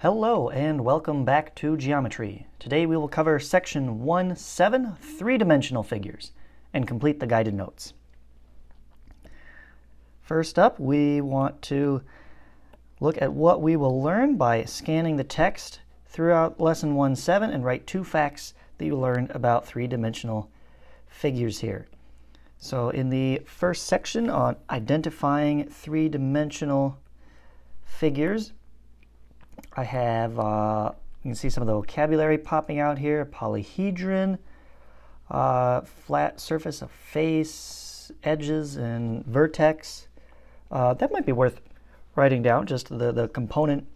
Hello and welcome back to Geometry. Today we will cover section 1.7, three-dimensional figures, and complete the guided notes. First up, we want to look at what we will learn by scanning the text throughout lesson 1.7 and write two facts that you learned about three-dimensional figures here. So in the first section on identifying three-dimensional figures, I have, you can see some of the vocabulary popping out here: polyhedron, flat surface, a face, edges, and vertex. That might be worth writing down, just the component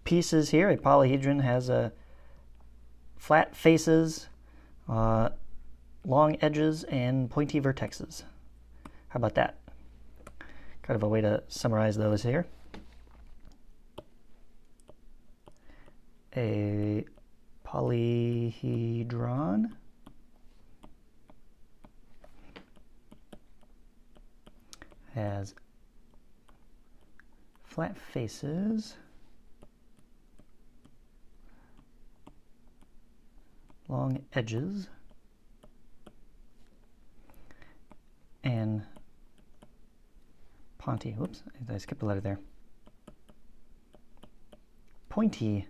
pieces here. A polyhedron has flat faces, long edges, and pointy vertexes. How about that? Kind of a way to summarize those here. A polyhedron has flat faces, long edges, and pointy, whoops, I skipped a letter there, pointy,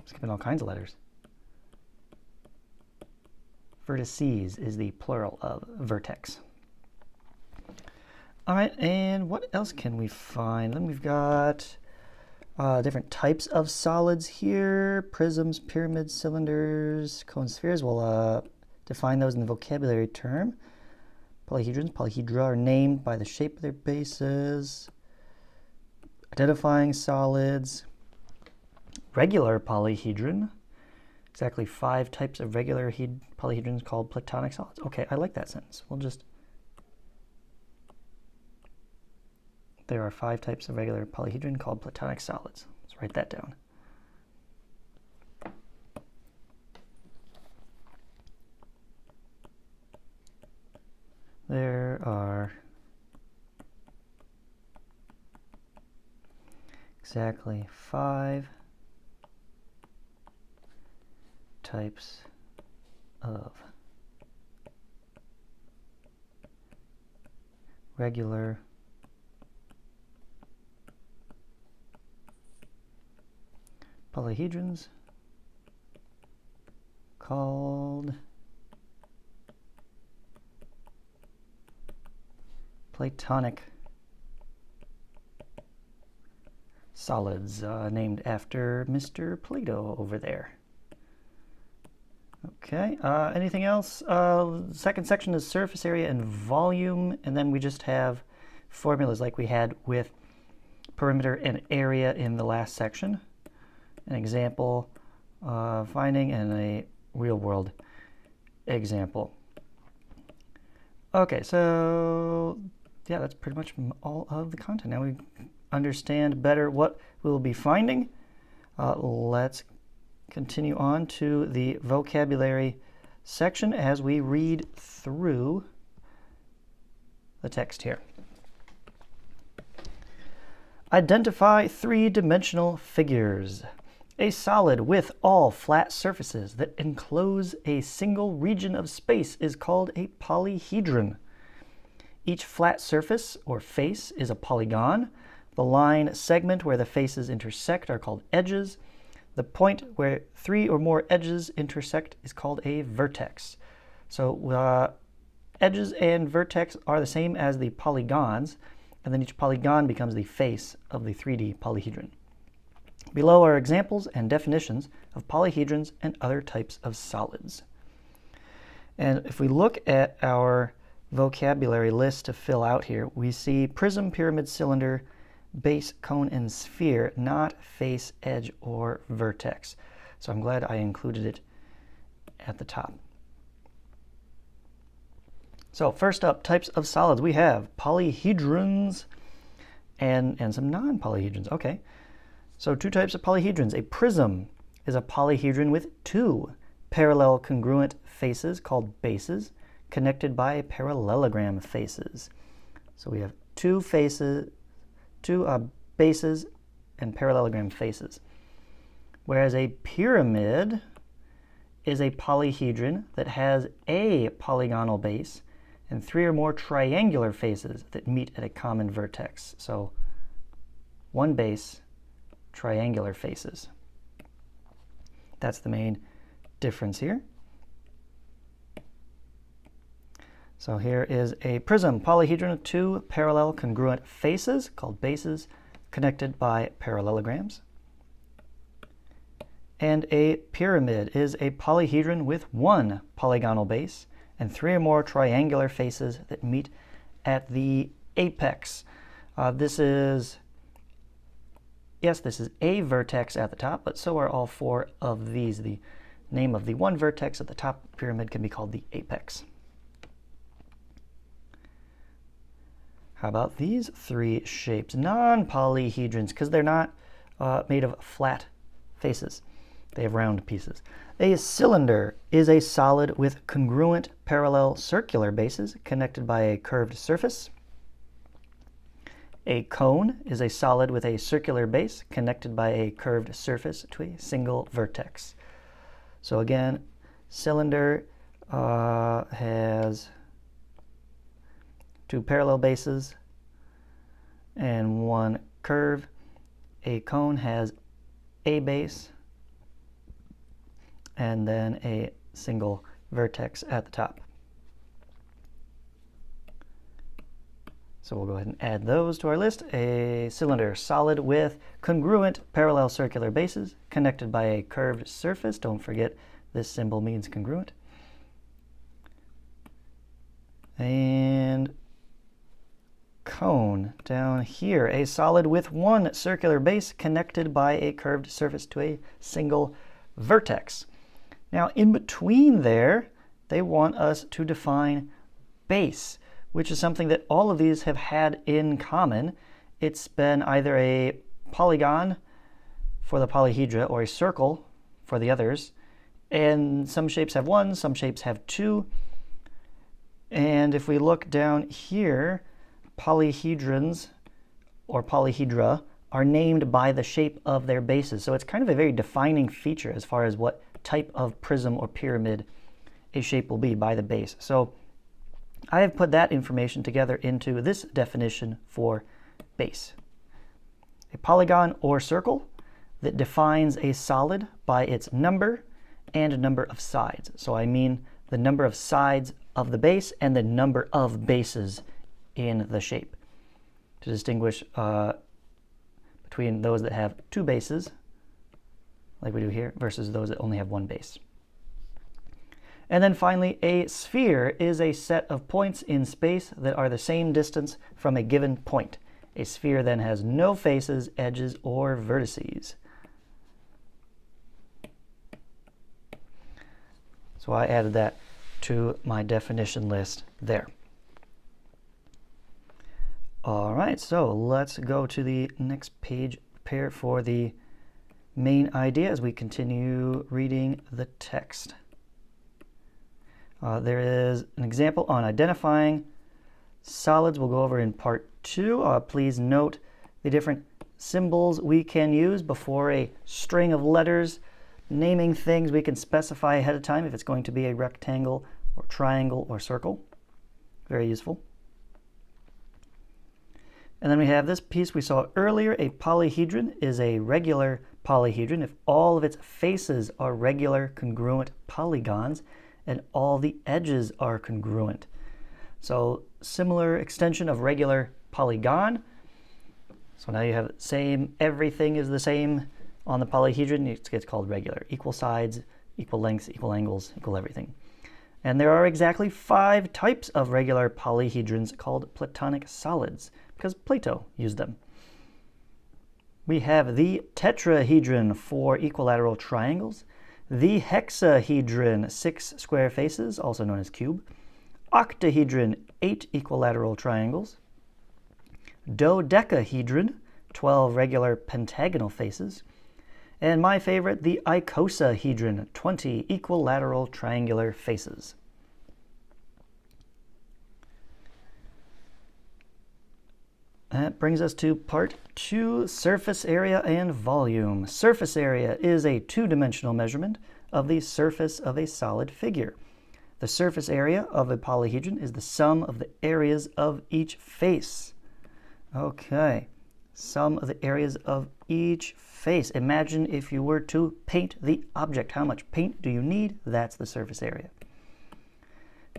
skipping all kinds of letters. Vertices is the plural of vertex. All right, and what else can we find? Then we've got different types of solids here: prisms, pyramids, cylinders, cones, spheres. We'll define those in the vocabulary term. Polyhedrons, polyhedra, are named by the shape of their bases. Identifying solids. Regular polyhedron, exactly 5 types of regular polyhedrons called platonic solids. Okay, I like that sentence. There are 5 types of regular polyhedron called platonic solids. Let's write that down. There are exactly 5 types of regular polyhedrons called platonic solids, named after Mr. Plato over there. Okay, anything else? Second section is surface area and volume, and then we just have formulas like we had with perimeter and area in the last section. An example finding and a real-world example. Okay, so yeah, that's pretty much all of the content. Now we understand better what we'll be finding. Let's continue on to the vocabulary section as we read through the text here. Identify three-dimensional figures. A solid with all flat surfaces that enclose a single region of space is called a polyhedron. Each flat surface or face is a polygon. The line segment where the faces intersect are called edges. The point where 3 or more edges intersect is called a vertex. So edges and vertex are the same as the polygons, and then each polygon becomes the face of the 3D polyhedron. Below are examples and definitions of polyhedrons and other types of solids. And if we look at our vocabulary list to fill out here, we see prism, pyramid, cylinder, base, cone, and sphere, not face, edge, or vertex. So I'm glad I included it at the top. So first up, types of solids. We have polyhedrons and some non-polyhedrons. Okay, so 2 types of polyhedrons. A prism is a polyhedron with 2 parallel congruent faces called bases connected by parallelogram faces. So we have 2 faces two bases and parallelogram faces. Whereas a pyramid is a polyhedron that has a polygonal base and three or more triangular faces that meet at a common vertex. So one base, triangular faces. That's the main difference here. So here is a prism, polyhedron of two parallel congruent faces called bases connected by parallelograms. And a pyramid is a polyhedron with one polygonal base and three or more triangular faces that meet at the apex. This is a vertex at the top, but so are all four of these. The name of the one vertex at the top of the pyramid can be called the apex. How about these three shapes? Non-polyhedrons, because they're not made of flat faces. They have round pieces. A cylinder is a solid with congruent parallel circular bases connected by a curved surface. A cone is a solid with a circular base connected by a curved surface to a single vertex. So again, cylinder has two parallel bases and one curve. A cone has a base and then a single vertex at the top. So we'll go ahead and add those to our list. A cylinder, solid with congruent parallel circular bases connected by a curved surface. Don't forget this symbol means congruent. And cone down here, a solid with one circular base connected by a curved surface to a single vertex. Now in between there, they want us to define base, which is something that all of these have had in common. It's been either a polygon for the polyhedra or a circle for the others. And some shapes have one, some shapes have two. And if we look down here, polyhedrons or polyhedra are named by the shape of their bases. So it's kind of a very defining feature as far as what type of prism or pyramid a shape will be by the base. So I have put that information together into this definition for base. A polygon or circle that defines a solid by its number and number of sides. So I mean the number of sides of the base and the number of bases in the shape, to distinguish between those that have two bases, like we do here, versus those that only have one base. And then finally, a sphere is a set of points in space that are the same distance from a given point. A sphere then has no faces, edges, or vertices. So I added that to my definition list there. All right, so let's go to the next page, prepare for the main idea as we continue reading the text. There is an example on identifying solids we'll go over in part 2. Please note the different symbols we can use before a string of letters. Naming things we can specify ahead of time if it's going to be a rectangle or triangle or circle. Very useful. And then we have this piece we saw earlier. A polyhedron is a regular polyhedron if all of its faces are regular congruent polygons and all the edges are congruent. So similar extension of regular polygon. So now you have same, everything is the same on the polyhedron. It gets called regular. Equal sides, equal lengths, equal angles, equal everything. And there are exactly 5 types of regular polyhedrons called Platonic solids, because Plato used them. We have the tetrahedron, 4 equilateral triangles, the hexahedron, 6 square faces, also known as cube, octahedron, 8 equilateral triangles, dodecahedron, 12 regular pentagonal faces, and my favorite, the icosahedron, 20 equilateral triangular faces. That brings us to part 2, surface area and volume. Surface area is a two-dimensional measurement of the surface of a solid figure. The surface area of a polyhedron is the sum of the areas of each face. Okay, sum of the areas of each face. Imagine if you were to paint the object. How much paint do you need? That's the surface area.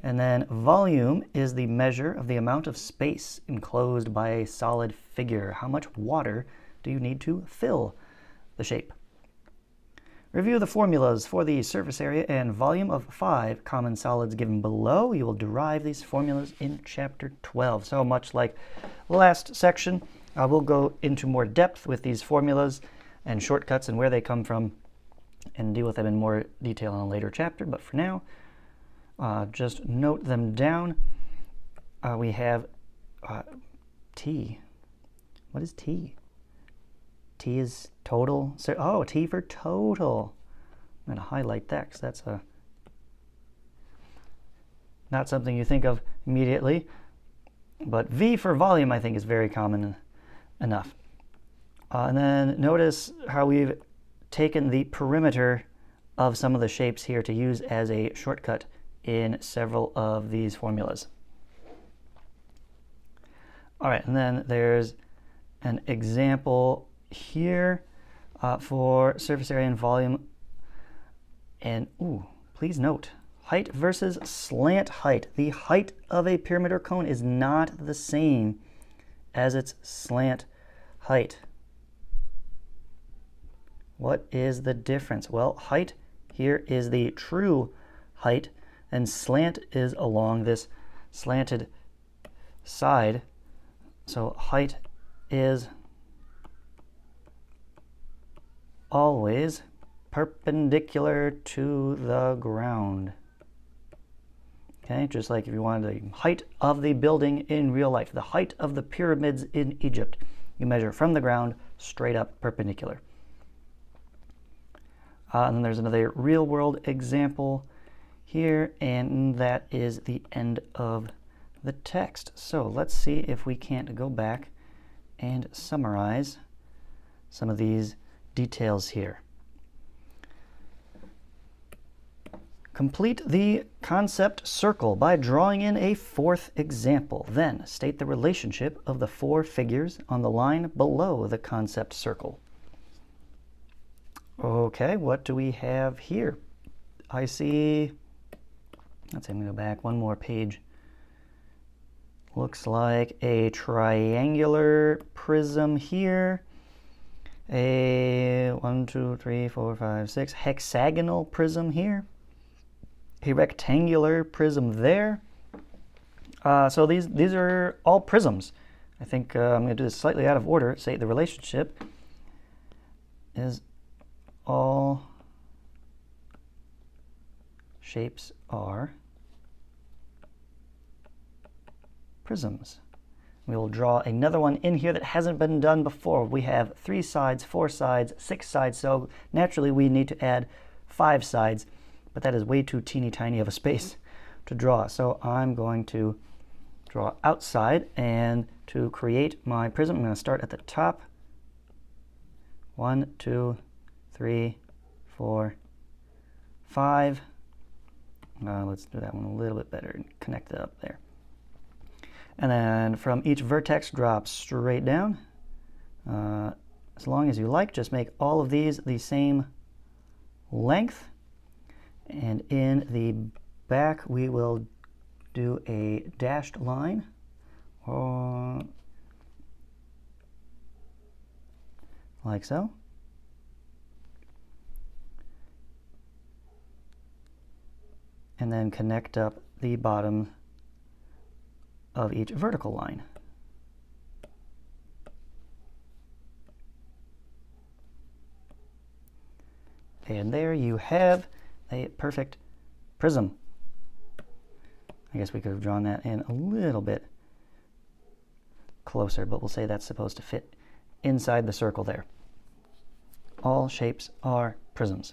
And then volume is the measure of the amount of space enclosed by a solid figure. How much water do you need to fill the shape? Review the formulas for the surface area and volume of 5 common solids given below. You will derive these formulas in Chapter 12. So much like the last section, we'll go into more depth with these formulas and shortcuts and where they come from and deal with them in more detail in a later chapter. But for now, just note them down. We have T. What is T? T is total. Oh, T for total. I'm going to highlight that because that's not something you think of immediately. But V for volume, I think, is very common enough. And then notice how we've taken the perimeter of some of the shapes here to use as a shortcut in several of these formulas. All right, and then there's an example here for surface area and volume. And please note, height versus slant height. The height of a pyramid or cone is not the same as its slant height. What is the difference? Well, height here is the true height, and slant is along this slanted side. So height is always perpendicular to the ground. Okay, just like if you wanted the height of the building in real life, the height of the pyramids in Egypt, you measure from the ground straight up perpendicular. And then there's another real world example here, and that is the end of the text. So let's see if we can't go back and summarize some of these details here. Complete the concept circle by drawing in a fourth example. Then state the relationship of the 4 figures on the line below the concept circle. Okay, what do we have here? I see, let's see, I'm going to go back one more page. Looks like a triangular prism here. A 1, 2, 3, 4, 5, 6 hexagonal prism here. A rectangular prism there. So these are all prisms. I think I'm going to do this slightly out of order. Say the relationship is all shapes are prisms. We will draw another one in here that hasn't been done before. We have 3 sides, 4 sides, 6 sides, so naturally we need to add 5 sides, but that is way too teeny tiny of a space to draw. So I'm going to draw outside, and to create my prism, I'm going to start at the top. 1, 2, 3, 4, 5. Let's do that one a little bit better and connect it up there. And then from each vertex, drop straight down. As long as you like, just make all of these the same length. And in the back, we will do a dashed line. Like so. And then connect up the bottom of each vertical line. And there you have a perfect prism. I guess we could have drawn that in a little bit closer, but we'll say that's supposed to fit inside the circle there. All shapes are prisms.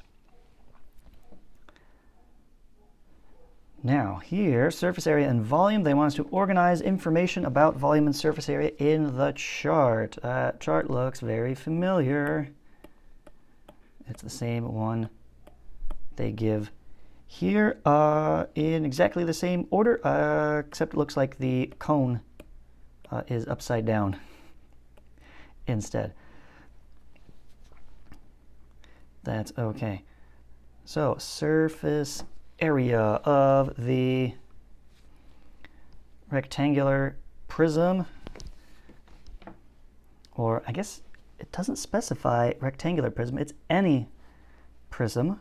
Now here, surface area and volume, they want us to organize information about volume and surface area in the chart. That chart looks very familiar. It's the same one they give here in exactly the same order, except it looks like the cone is upside down instead. That's okay. So surface area of the rectangular prism, or I guess it doesn't specify rectangular prism, it's any prism.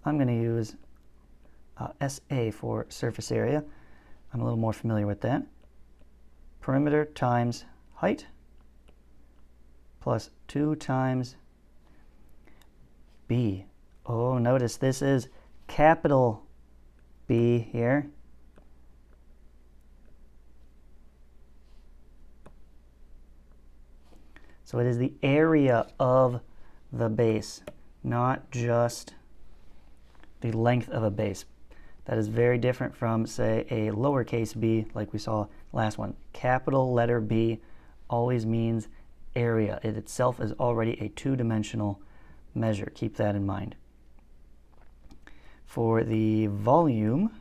I'm going to use SA for surface area. I'm a little more familiar with that. Perimeter times height plus 2 times B. Oh, notice this is capital B here. So it is the area of the base, not just the length of a base. That is very different from, say, a lowercase b like we saw last one. Capital letter B always means area. It itself is already a two-dimensional measure. Keep that in mind. For the volume,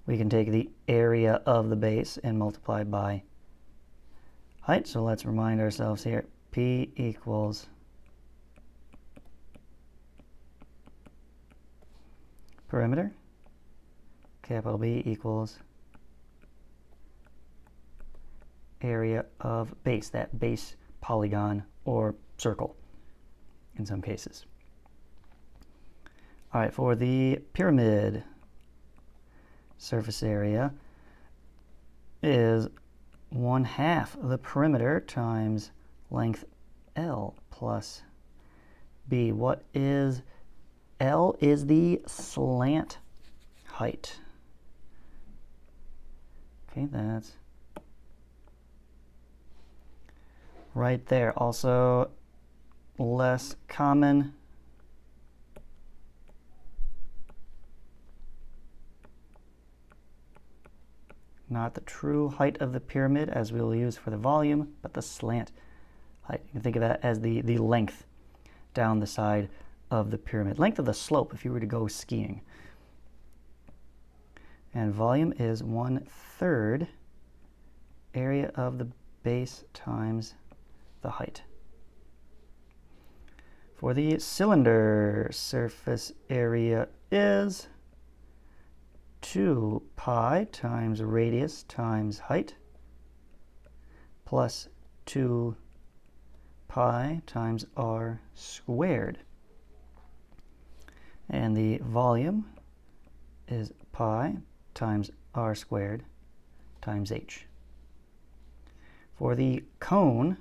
we can take the area of the base and multiply by height. So let's remind ourselves here, P equals perimeter, capital B equals area of base, that base polygon or circle in some cases. All right, for the pyramid, surface area is 1/2 the perimeter times length L plus B. What is L? Is the slant height. Okay, that's right there. Also less common. Not the true height of the pyramid as we will use for the volume, but the slant height. You can think of that as the length down the side of the pyramid. Length of the slope if you were to go skiing. And volume is 1/3 area of the base times the height. For the cylinder, surface area is 2 pi times radius times height plus 2 pi times r squared. And the volume is pi times r squared times h. For the cone,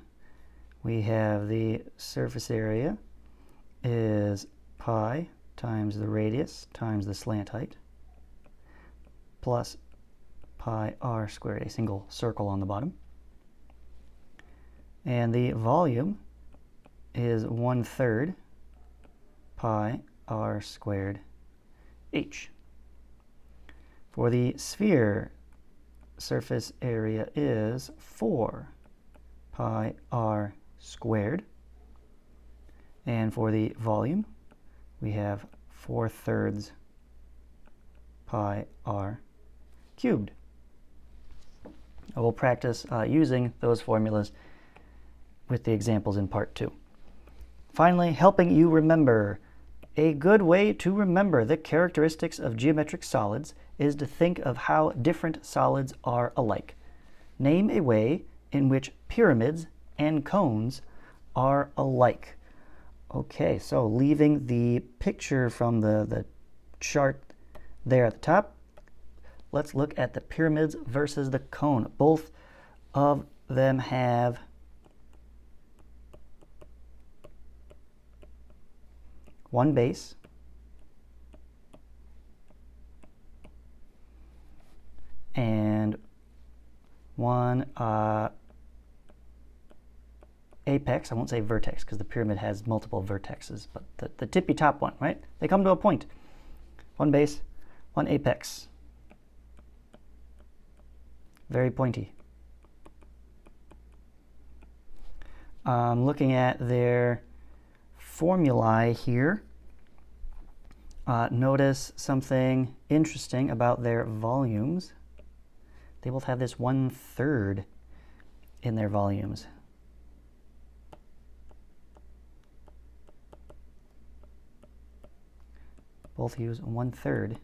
we have the surface area is pi times the radius times the slant height plus pi r squared, a single circle on the bottom. And the volume is 1/3 pi r squared h. For the sphere, surface area is 4 pi r squared. And for the volume, we have 4/3 pi r cubed. I will practice using those formulas with the examples in part 2. Finally, helping you remember. A good way to remember the characteristics of geometric solids is to think of how different solids are alike. Name a way in which pyramids and cones are alike. Okay, so leaving the picture from the chart there at the top, let's look at the pyramids versus the cone. Both of them have one base and one apex, I won't say vertex because the pyramid has multiple vertexes, but the tippy top one, right? They come to a point. One base, one apex. Very pointy. Looking at their formulae here, notice something interesting about their volumes. They both have this 1/3 in their volumes. Both use 1/3.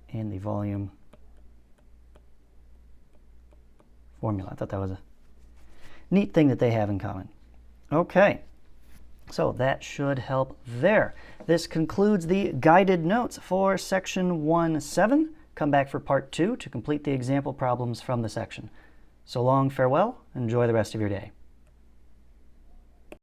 In the volume formula. I thought that was a neat thing that they have in common. Okay, so that should help there. This concludes the guided notes for section 1-7. Come back for part 2 to complete the example problems from the section. So long, farewell, enjoy the rest of your day.